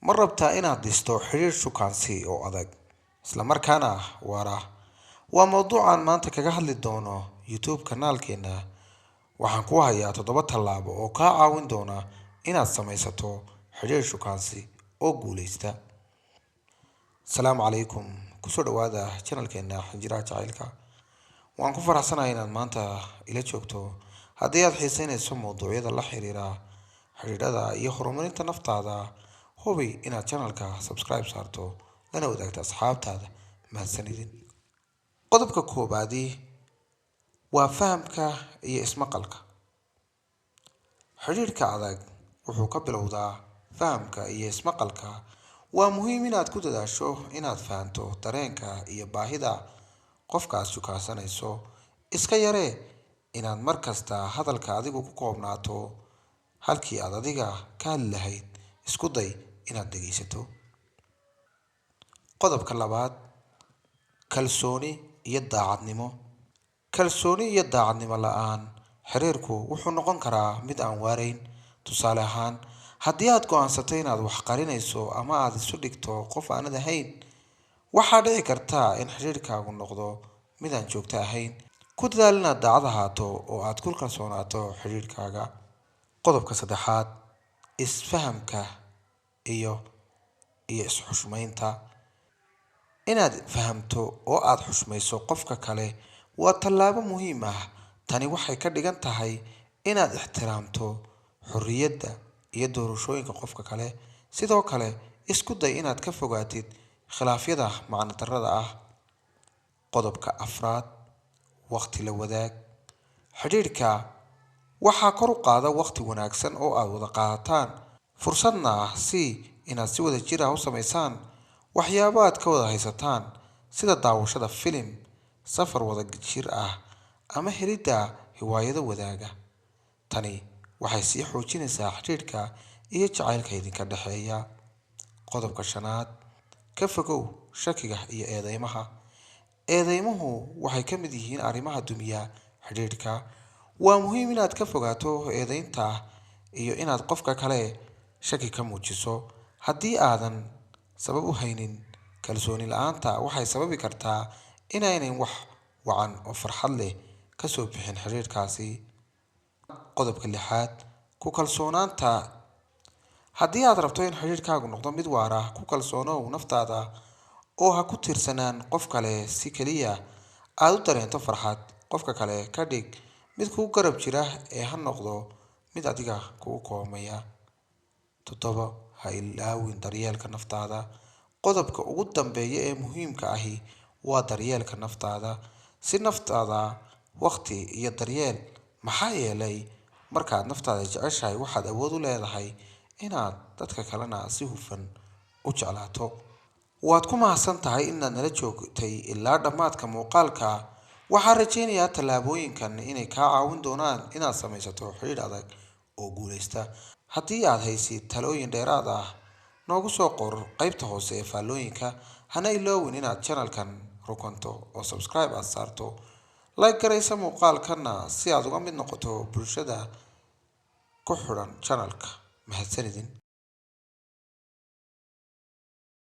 Ma rabtaa inaad dhisto xiriir shukaansi oo adag isla markaana waara? Waa mowduucan maanta kaga hadli doono YouTube kanaalkeena. Waxaan ku hayaa 7 tallaabo oo kaa caawin doona inaad samaysato xiriir shukaansi oo guuleysta. Asalaamu calaykum. Kusoo dhawaada channelkeena Xinjiraha Jacaylka. Waan ku faraxsanahay inaad maanta ila joogto. Haddii aad xiisaynayso mowduucyada la xiriira xiriirada iyo horumarinta naftaada, hubi inaad channelka subscribe saarto lana wadaagto asxaabtaada. Mahadsanidin. Qodobka koobaadi waa fahamka iyo ismaqalka. Xiriirka adag wuxuu ka bilowdaa fahamka iyo ismaqalka. Waa muhiim inaad ku dadaasho inaad fahanto dareenka iyo baahida qofka aad shukaansanayso. Iska yaree inaad markasta hadalka adigu ku koobnaato halkii aad adiga ka hadli lahayd. Isku day inaad dhegeysato. Qodobka labaad, kalsooni iyo daacadnimo. Kalsooni iyo daacadnimo la'aan xiriirku wuxuu noqon karaa mid aan waarayn. Tusaale ahaan, haddii aad go'aansato inaad wax qarinayso ama aad isu dhigto qof aanad ahayn, waxaa dhici karta in xiriirkaagu noqdo mid aan joogto ahayn. Ku dadaal inaad daacad ahaato oo aad ku kalsoonaato xiriirkaaga. Qodobka saddexaad, isfahamka iyo isxushmaynta. Inaad fahamto oo aad xushmayso qofka kale waa tallaabo muhiim ah. Tani waxay ka dhigan tahay inaad ixtiraamto xorriyadda iyo doorashooyinka qofka kale. Sidoo kale, isku day inaad ka fogaatid khilaafyada macno darrada ah. Qodobka afraad, waqti la wadaag. Xiriirka waxaa kor u qaada waqti wanaagsan oo aad wada qaadataan. Fursadna si inaad si wada jir ah u samaysaan waxyaabo aad ka wada haysataan, sida daawashada filim, safar wada jir ah, ama helidda hiwaayado wadaaga. Tani waxay sii xoojinaysaa xiriirka iyo jacaylka idinka dhexeeya. Qodobka shanaad, ka fogow shakiga iyo eedeymaha. Eedeymuhu waxay ka mid yihiin arrimaha dumiya xiriirka. Waa muhiim inaad ka fogaato eedeynta iyo inaad qofka kale shaki ka muujiso. Haddii aadan sabab u haynin, kalsooni la'aanta waxay sababi kartaa inaanay wax wacan oo farxad leh ka soo bixin xiriirkaasi. Qodobka lixaad, ku kalsoonaanta. Haddii aad rabto in xiriirkaagu noqdo mid waara, ku kalsoonow naftaada oo ha ku tiirsanaan qof kale si kaliya aad u dareento farxad. Qofka kale ka dhig mid kugu garab jira ee ha noqdo mid adiga kugu koomaya. 7. Ha ilaawin daryeelka naftaada. Qodobka ugu dambeeya ee muhiimka ahi waa daryeelka naftaada. Si naftaada waqti iyo daryeel, maxaa yeelay markaad naftaada jeceshahay waxaad awood u leedahay inaad dadka kalena si hufan u jeclaato. Waad ku mahadsan tahay inaad nala joogtay ilaa dhammaadka muuqaalka. Waxaan rajaynayaa tallaabooyinkan inay kaa caawin doonaan inaad samaysato xiriir adag oo guuleysta. Haddii aad haysid talooyin dheeraad ah, noogu soo qor qaybta hoose ee faallooyinka. Hana iloowin inaad channelkan rukunto oo subscribe aad saarto. Like garaysa muuqaalkana si aad uga mid noqoto bulshada ku xidhan channelka. Mahadsanidin.